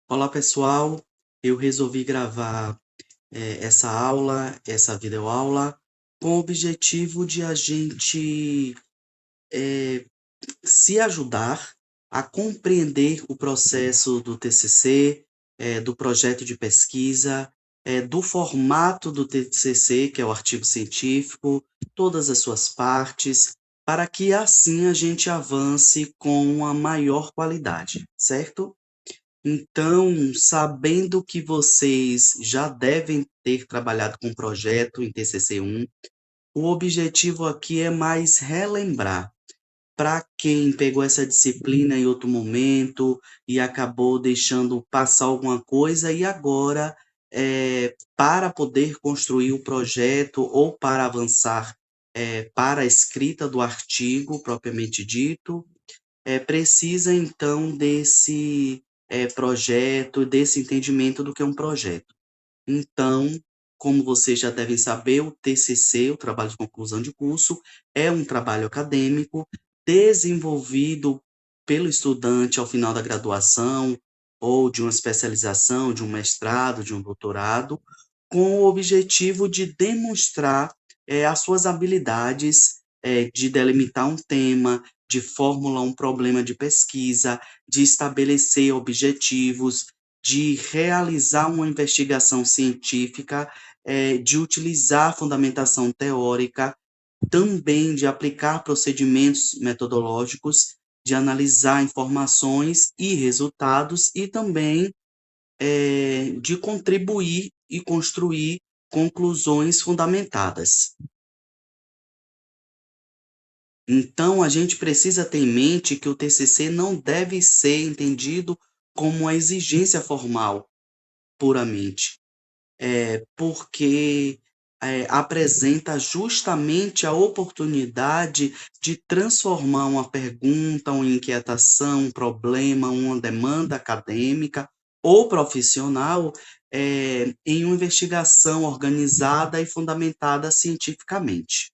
Olá pessoal, eu resolvi gravar essa aula, essa videoaula, com o objetivo de a gente se ajudar a compreender o processo do TCC, do projeto de pesquisa, do formato do TCC, que é o artigo científico, todas as suas partes, para que assim a gente avance com uma maior qualidade, certo? Então, sabendo que vocês já devem ter trabalhado com o projeto em TCC1, o objetivo aqui é mais relembrar. Para quem pegou essa disciplina em outro momento e acabou deixando passar alguma coisa e agora, para poder construir o projeto ou para avançar, para a escrita do artigo propriamente dito, precisa então desse, projeto, desse entendimento do que é um projeto. Então, como vocês já devem saber, o TCC, o trabalho de conclusão de curso, é um trabalho acadêmico desenvolvido pelo estudante ao final da graduação ou de uma especialização, de um mestrado, de um doutorado, com o objetivo de demonstrar, as suas habilidades, de delimitar um tema, de formular um problema de pesquisa, de estabelecer objetivos, de realizar uma investigação científica, de utilizar a fundamentação teórica, também de aplicar procedimentos metodológicos, de analisar informações e resultados e também de contribuir e construir conclusões fundamentadas. Então, a gente precisa ter em mente que o TCC não deve ser entendido como uma exigência formal, puramente, porque apresenta justamente a oportunidade de transformar uma pergunta, uma inquietação, um problema, uma demanda acadêmica ou profissional, em uma investigação organizada e fundamentada cientificamente.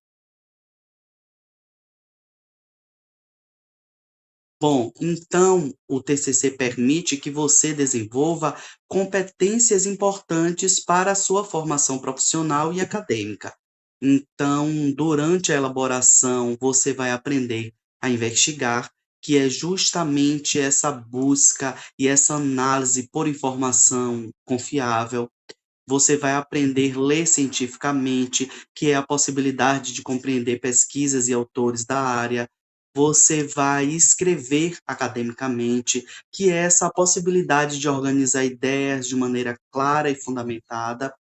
Bom, então o TCC permite que você desenvolva competências importantes para a sua formação profissional e acadêmica. Então, durante a elaboração, você vai aprender a investigar, que é justamente essa busca e essa análise por informação confiável. Você vai aprender a ler cientificamente, que é a possibilidade de compreender pesquisas e autores da área. Você vai escrever academicamente, que é essa possibilidade de organizar ideias de maneira clara e fundamentada.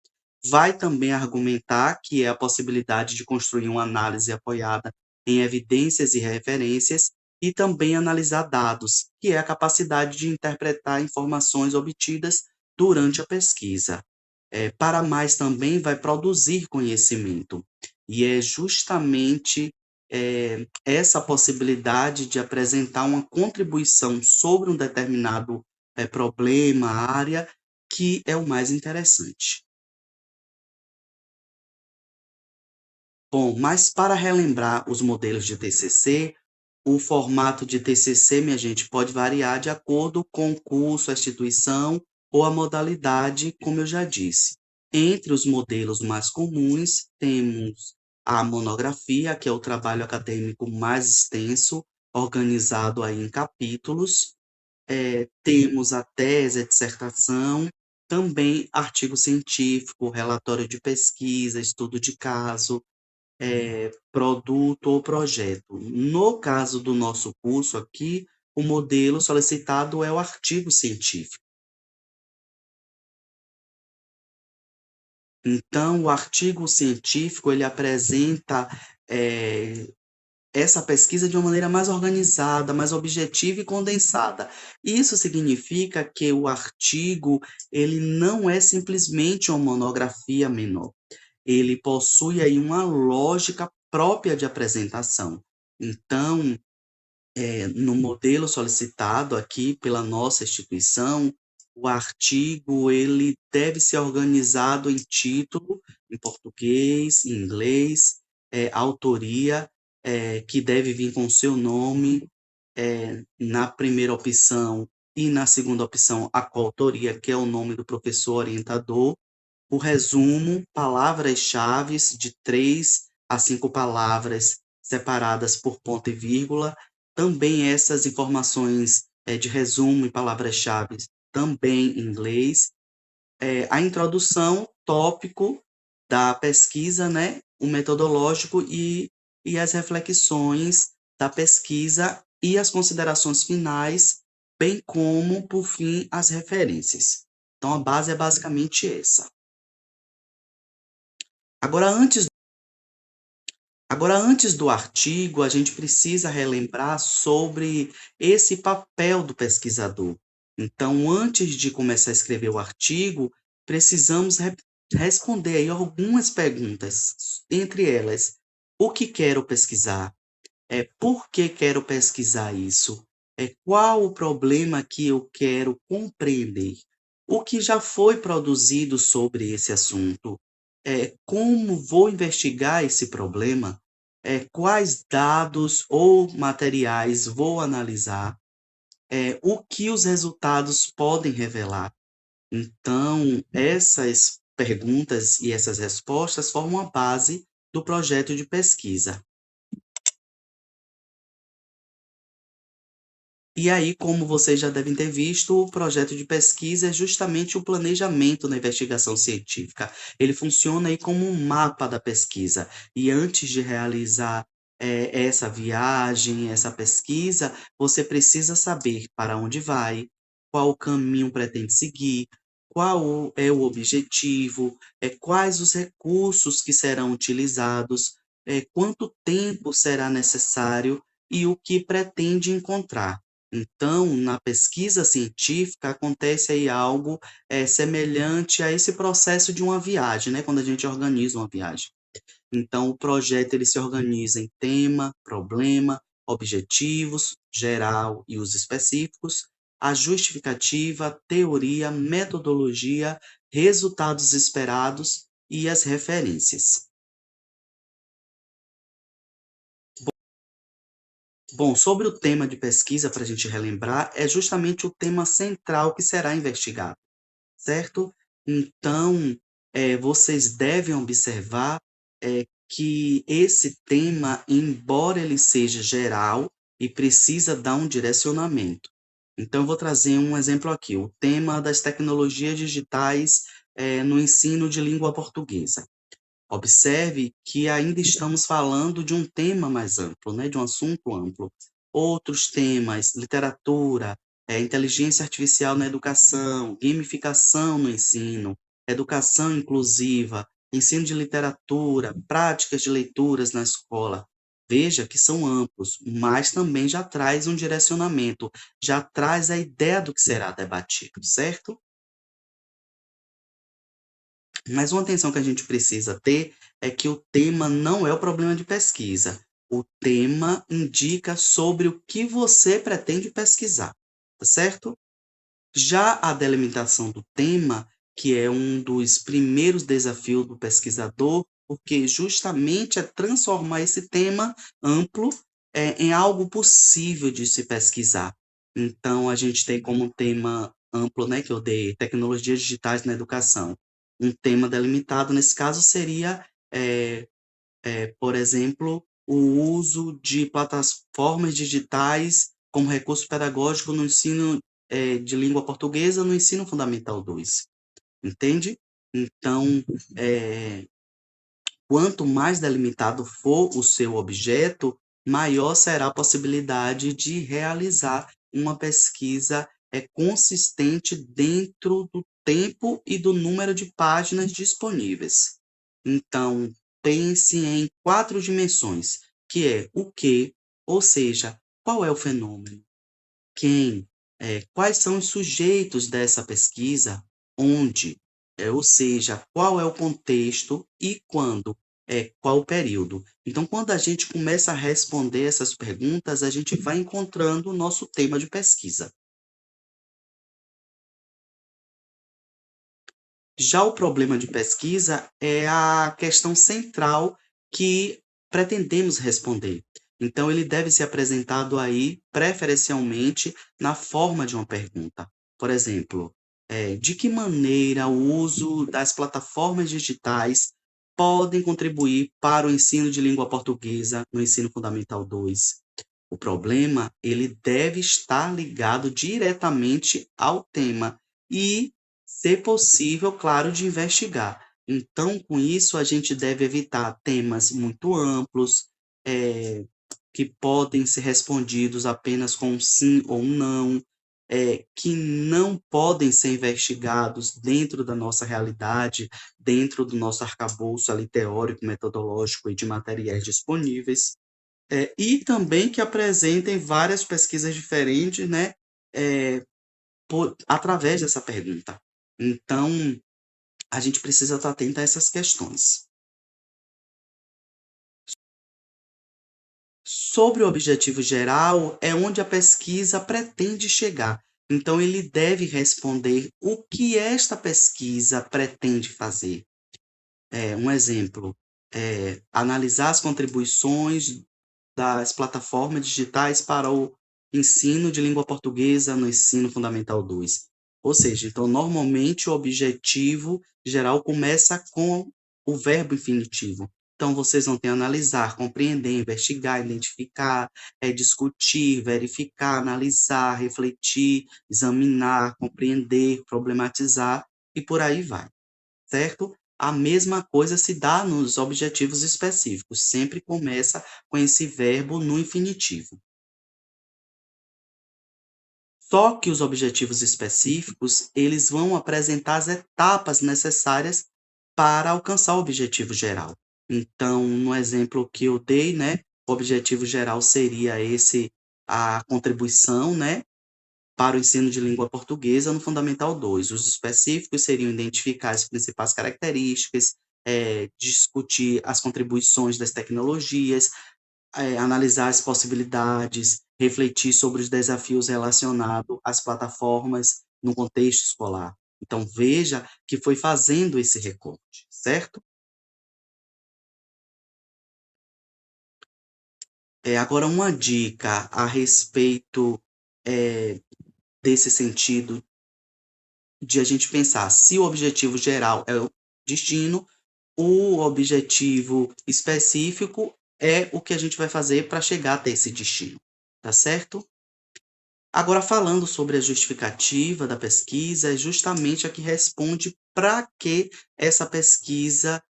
Vai também argumentar, que é a possibilidade de construir uma análise apoiada em evidências e referências, e também analisar dados, que é a capacidade de interpretar informações obtidas durante a pesquisa. Para mais também vai produzir conhecimento. E é justamente, essa possibilidade de apresentar uma contribuição sobre um determinado, problema, área, que é o mais interessante. Bom, mas para relembrar os modelos de TCC, o formato de TCC, minha gente, pode variar de acordo com o curso, a instituição ou a modalidade, como eu já disse. Entre os modelos mais comuns, temos a monografia, que é o trabalho acadêmico mais extenso, organizado aí em capítulos. Temos a tese, a dissertação, também artigo científico, relatório de pesquisa, estudo de caso, produto ou projeto. No caso do nosso curso aqui, o modelo solicitado é o artigo científico. Então, o artigo científico, ele apresenta, eh, essa pesquisa de uma maneira mais organizada, mais objetiva e condensada. Isso significa que o artigo, ele não é simplesmente uma monografia menor. Ele possui aí uma lógica própria de apresentação. Então, no modelo solicitado aqui pela nossa instituição, o artigo ele deve ser organizado em título, em português, em inglês, autoria, que deve vir com o seu nome, na primeira opção, e na segunda opção a coautoria, que é o nome do professor orientador. O resumo, palavras-chave de 3 a 5 palavras separadas por ponto e vírgula. Também essas informações de resumo e palavras-chave também em inglês. A introdução, tópico da pesquisa, né? O metodológico e as reflexões da pesquisa e as considerações finais, bem como, por fim, as referências. Então, a base é basicamente essa. Agora, antes do artigo, a gente precisa relembrar sobre esse papel do pesquisador. Então, antes de começar a escrever o artigo, precisamos responder aí algumas perguntas, entre elas, o que quero pesquisar? Por que quero pesquisar isso? Qual o problema que eu quero compreender? O que já foi produzido sobre esse assunto? Como vou investigar esse problema? Quais dados ou materiais vou analisar? O que os resultados podem revelar? Então, essas perguntas e essas respostas formam a base do projeto de pesquisa. E aí, como vocês já devem ter visto, o projeto de pesquisa é justamente o planejamento na investigação científica. Ele funciona aí como um mapa da pesquisa. E antes de realizar essa viagem, essa pesquisa, você precisa saber para onde vai, qual o caminho pretende seguir, qual é o objetivo, quais os recursos que serão utilizados, quanto tempo será necessário e o que pretende encontrar. Então, na pesquisa científica acontece aí algo, semelhante a esse processo de uma viagem, né, quando a gente organiza uma viagem. Então, o projeto ele se organiza em tema, problema, objetivos, geral e os específicos, a justificativa, teoria, metodologia, resultados esperados e as referências. Bom, sobre o tema de pesquisa, para a gente relembrar, é justamente o tema central que será investigado, certo? Então, vocês devem observar que esse tema, embora ele seja geral e precisa dar um direcionamento. Então, eu vou trazer um exemplo aqui, o tema das tecnologias digitais no ensino de língua portuguesa. Observe que ainda estamos falando de um tema mais amplo, né, de um assunto amplo. Outros temas, literatura, inteligência artificial na educação, gamificação no ensino, educação inclusiva, ensino de literatura, práticas de leituras na escola. Veja que são amplos, mas também já traz um direcionamento, já traz a ideia do que será debatido, certo? Mas uma atenção que a gente precisa ter é que o tema não é o problema de pesquisa. O tema indica sobre o que você pretende pesquisar, tá certo? Já a delimitação do tema, que é um dos primeiros desafios do pesquisador, porque justamente é transformar esse tema amplo em algo possível de se pesquisar. Então, a gente tem como tema amplo, né, que eu dei, tecnologias digitais na educação. Um tema delimitado, nesse caso, seria, por exemplo, o uso de plataformas digitais como recurso pedagógico no ensino de língua portuguesa no ensino fundamental 2, entende? Então, eh, quanto mais delimitado for o seu objeto, maior será a possibilidade de realizar uma pesquisa consistente dentro do tempo e do número de páginas disponíveis. Então, pense em 4 dimensões, que é o que, ou seja, qual é o fenômeno, quem, quais são os sujeitos dessa pesquisa, onde, ou seja, qual é o contexto e quando, qual o período. Então, quando a gente começa a responder essas perguntas, a gente vai encontrando o nosso tema de pesquisa. Já o problema de pesquisa é a questão central que pretendemos responder. Então, ele deve ser apresentado aí, preferencialmente, na forma de uma pergunta. Por exemplo, de que maneira o uso das plataformas digitais podem contribuir para o ensino de língua portuguesa no ensino fundamental 2? O problema, ele deve estar ligado diretamente ao tema e ser possível, claro, de investigar. Então, com isso, a gente deve evitar temas muito amplos, eh, que podem ser respondidos apenas com um sim ou um não, que não podem ser investigados dentro da nossa realidade, dentro do nosso arcabouço ali teórico, metodológico e de materiais disponíveis. E também que apresentem várias pesquisas diferentes, né, através dessa pergunta. Então, a gente precisa estar atento a essas questões. Sobre o objetivo geral, é onde a pesquisa pretende chegar. Então, ele deve responder o que esta pesquisa pretende fazer. Um exemplo, analisar as contribuições das plataformas digitais para o ensino de língua portuguesa no ensino fundamental 2. Ou seja, então, normalmente o objetivo geral começa com o verbo infinitivo. Então, vocês vão ter analisar, compreender, investigar, identificar, discutir, verificar, analisar, refletir, examinar, compreender, problematizar e por aí vai, certo? A mesma coisa se dá nos objetivos específicos, sempre começa com esse verbo no infinitivo. Só que os objetivos específicos, eles vão apresentar as etapas necessárias para alcançar o objetivo geral. Então, no exemplo que eu dei, né, o objetivo geral seria esse, a contribuição, né, para o ensino de língua portuguesa no Fundamental 2. Os específicos seriam identificar as principais características, discutir as contribuições das tecnologias, analisar as possibilidades, refletir sobre os desafios relacionados às plataformas no contexto escolar. Então, veja que foi fazendo esse recorte, certo? Agora, uma dica a respeito desse sentido de a gente pensar se o objetivo geral é o destino, o objetivo específico é o que a gente vai fazer para chegar até esse destino, tá certo? Agora, falando sobre a justificativa da pesquisa, é justamente a que responde para que essa pesquisa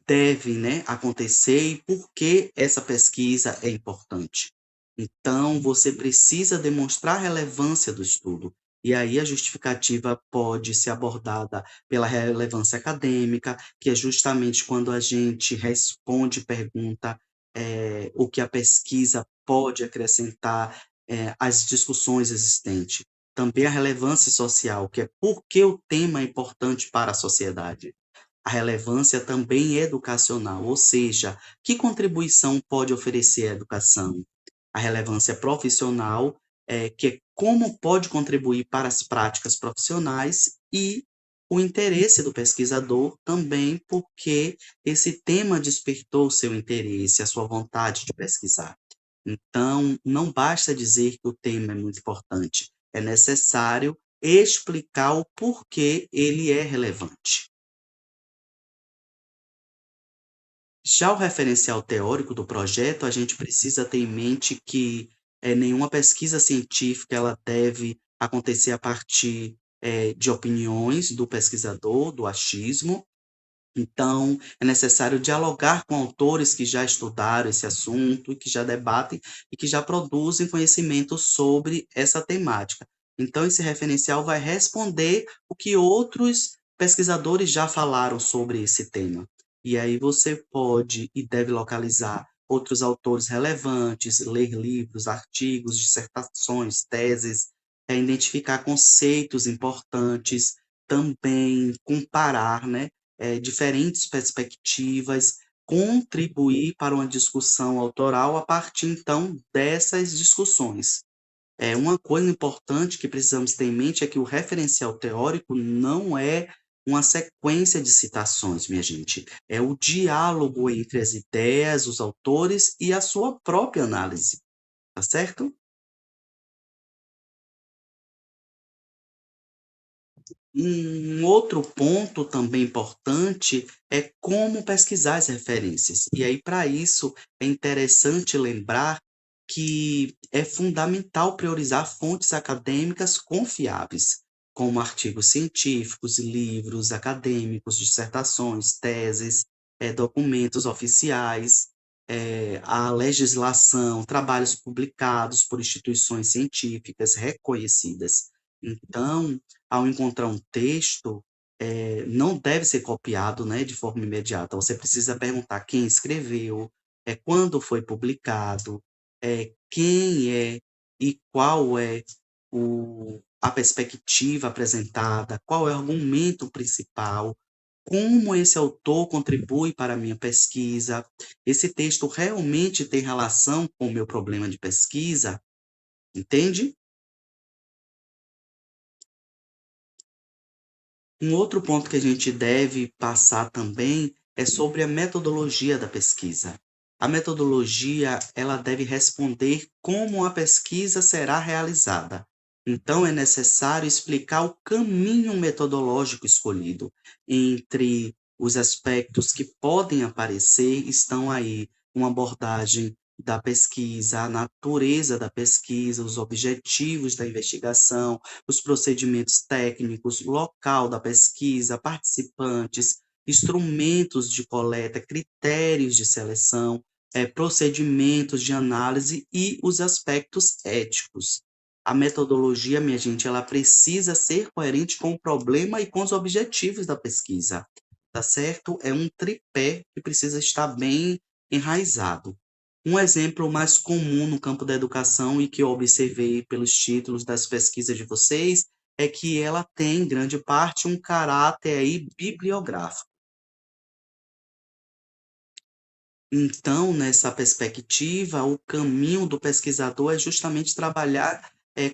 deve, né, acontecer e por que essa pesquisa é importante. Então, você precisa demonstrar a relevância do estudo. E aí, a justificativa pode ser abordada pela relevância acadêmica, que é justamente quando a gente responde pergunta o que a pesquisa pode acrescentar as discussões existentes. Também a relevância social, que é por que o tema é importante para a sociedade. A relevância também é educacional, ou seja, que contribuição pode oferecer a educação? A relevância profissional, que é como pode contribuir para as práticas profissionais, e o interesse do pesquisador também, porque esse tema despertou o seu interesse, a sua vontade de pesquisar. Então, não basta dizer que o tema é muito importante, é necessário explicar o porquê ele é relevante. Já o referencial teórico do projeto, a gente precisa ter em mente que, nenhuma pesquisa científica ela deve acontecer a partir, de opiniões do pesquisador, do achismo. Então, é necessário dialogar com autores que já estudaram esse assunto e que já debatem e que já produzem conhecimento sobre essa temática. Então, esse referencial vai responder o que outros pesquisadores já falaram sobre esse tema. E aí você pode e deve localizar outros autores relevantes, ler livros, artigos, dissertações, teses, identificar conceitos importantes, também comparar, né, diferentes perspectivas, contribuir para uma discussão autoral a partir, então, dessas discussões. Uma coisa importante que precisamos ter em mente é que o referencial teórico não é uma sequência de citações, minha gente. É o diálogo entre as ideias, os autores e a sua própria análise, tá certo? Um outro ponto também importante é como pesquisar as referências. E aí, para isso, é interessante lembrar que é fundamental priorizar fontes acadêmicas confiáveis, como artigos científicos, livros acadêmicos, dissertações, teses, documentos oficiais, a legislação, trabalhos publicados por instituições científicas reconhecidas. Então, ao encontrar um texto, não deve ser copiado, né, de forma imediata. Você precisa perguntar quem escreveu, quando foi publicado, quem é e qual é a perspectiva apresentada, qual é o argumento principal, como esse autor contribui para a minha pesquisa, esse texto realmente tem relação com o meu problema de pesquisa, entende? Um outro ponto que a gente deve passar também é sobre a metodologia da pesquisa. A metodologia, ela deve responder como a pesquisa será realizada. Então, é necessário explicar o caminho metodológico escolhido. Entre os aspectos que podem aparecer, estão aí uma abordagem da pesquisa, a natureza da pesquisa, os objetivos da investigação, os procedimentos técnicos, local da pesquisa, participantes, instrumentos de coleta, critérios de seleção, procedimentos de análise e os aspectos éticos. A metodologia, minha gente, ela precisa ser coerente com o problema e com os objetivos da pesquisa, tá certo? É um tripé que precisa estar bem enraizado. Um exemplo mais comum no campo da educação e que eu observei pelos títulos das pesquisas de vocês, é que ela tem, em grande parte, um caráter aí bibliográfico. Então, nessa perspectiva, o caminho do pesquisador é justamente trabalhar,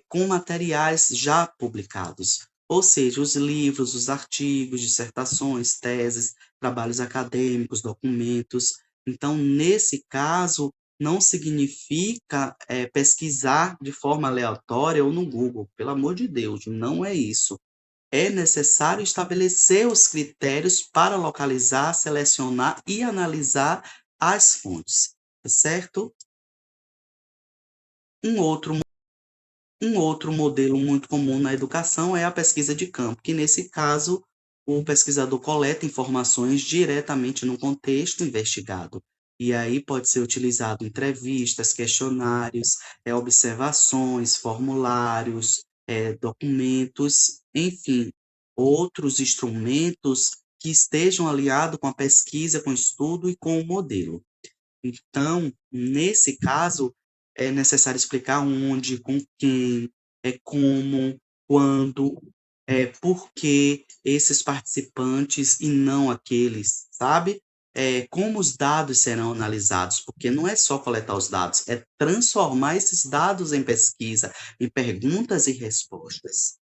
com materiais já publicados, ou seja, os livros, os artigos, dissertações, teses, trabalhos acadêmicos, documentos. Então, nesse caso, não significa, pesquisar de forma aleatória ou no Google, pelo amor de Deus, não é isso. É necessário estabelecer os critérios para localizar, selecionar e analisar as fontes, tá certo? Um outro um outro modelo muito comum na educação é a pesquisa de campo, que nesse caso o pesquisador coleta informações diretamente no contexto investigado. E aí pode ser utilizado entrevistas, questionários, observações, formulários, documentos, enfim, outros instrumentos que estejam alinhados com a pesquisa, com o estudo e com o modelo. Então, nesse caso, é necessário explicar onde, com quem, como, quando, por que esses participantes e não aqueles, sabe? Como os dados serão analisados, porque não é só coletar os dados, é transformar esses dados em pesquisa, em perguntas e respostas.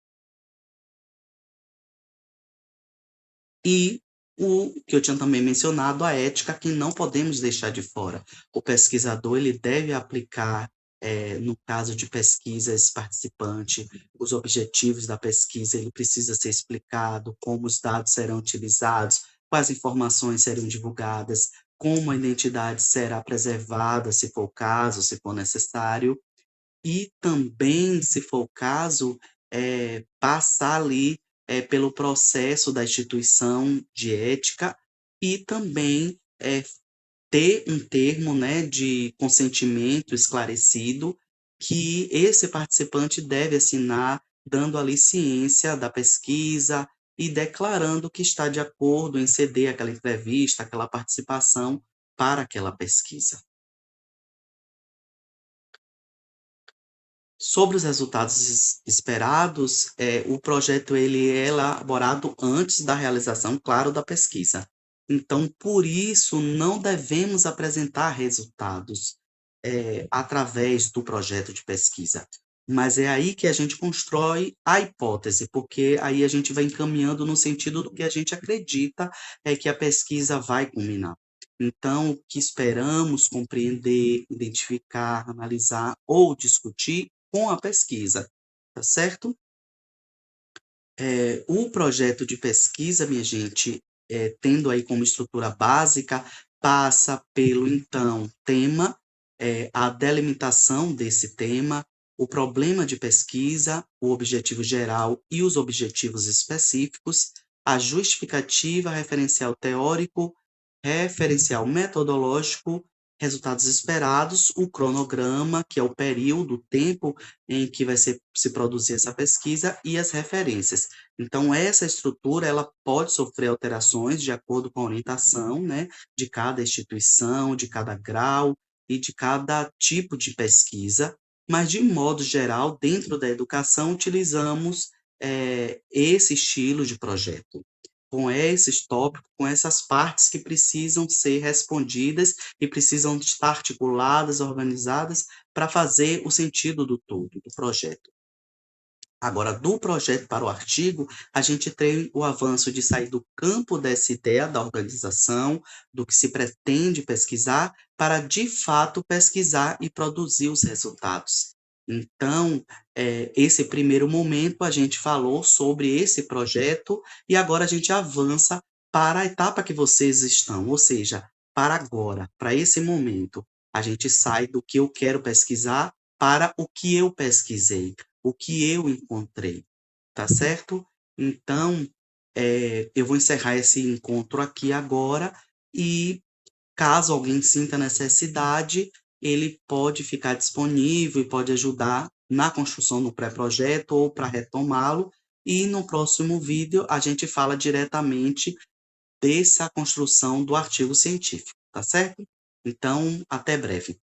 E o que eu tinha também mencionado, a ética que não podemos deixar de fora. O pesquisador ele deve aplicar, no caso de pesquisa, esse participante, os objetivos da pesquisa, ele precisa ser explicado, como os dados serão utilizados, quais informações serão divulgadas, como a identidade será preservada, se for o caso, se for necessário. E também, se for o caso, passar ali, pelo processo da instituição de ética e também, ter um termo, né, de consentimento esclarecido que esse participante deve assinar, dando ali ciência da pesquisa e declarando que está de acordo em ceder aquela entrevista, aquela participação para aquela pesquisa. Sobre os resultados esperados, o projeto ele é elaborado antes da realização, claro, da pesquisa. Então, por isso, não devemos apresentar resultados, através do projeto de pesquisa. Mas é aí que a gente constrói a hipótese, porque aí a gente vai encaminhando no sentido do que a gente acredita é que a pesquisa vai culminar. Então, o que esperamos compreender, identificar, analisar ou discutir com a pesquisa, tá certo? O projeto de pesquisa, minha gente, tendo aí como estrutura básica, passa pelo, então, tema, a delimitação desse tema, o problema de pesquisa, o objetivo geral e os objetivos específicos, a justificativa, referencial teórico, referencial metodológico, resultados esperados, o cronograma, que é o período, o tempo em que vai se produzir essa pesquisa, e as referências. Então, essa estrutura ela pode sofrer alterações de acordo com a orientação, né, de cada instituição, de cada grau e de cada tipo de pesquisa, mas, de modo geral, dentro da educação, utilizamos esse estilo de projeto, com esses tópicos, com essas partes que precisam ser respondidas e precisam estar articuladas, organizadas, para fazer o sentido do todo, do projeto. Agora, do projeto para o artigo, a gente tem o avanço de sair do campo dessa ideia da organização, do que se pretende pesquisar, para de fato pesquisar e produzir os resultados. Então, esse primeiro momento a gente falou sobre esse projeto e agora a gente avança para a etapa que vocês estão, ou seja, para agora, para esse momento. A gente sai do que eu quero pesquisar para o que eu pesquisei, o que eu encontrei, tá certo? Então, eu vou encerrar esse encontro aqui agora e, caso alguém sinta necessidade, ele pode ficar disponível e pode ajudar na construção do pré-projeto ou para retomá-lo. E no próximo vídeo a gente fala diretamente dessa construção do artigo científico, tá certo? Então, até breve.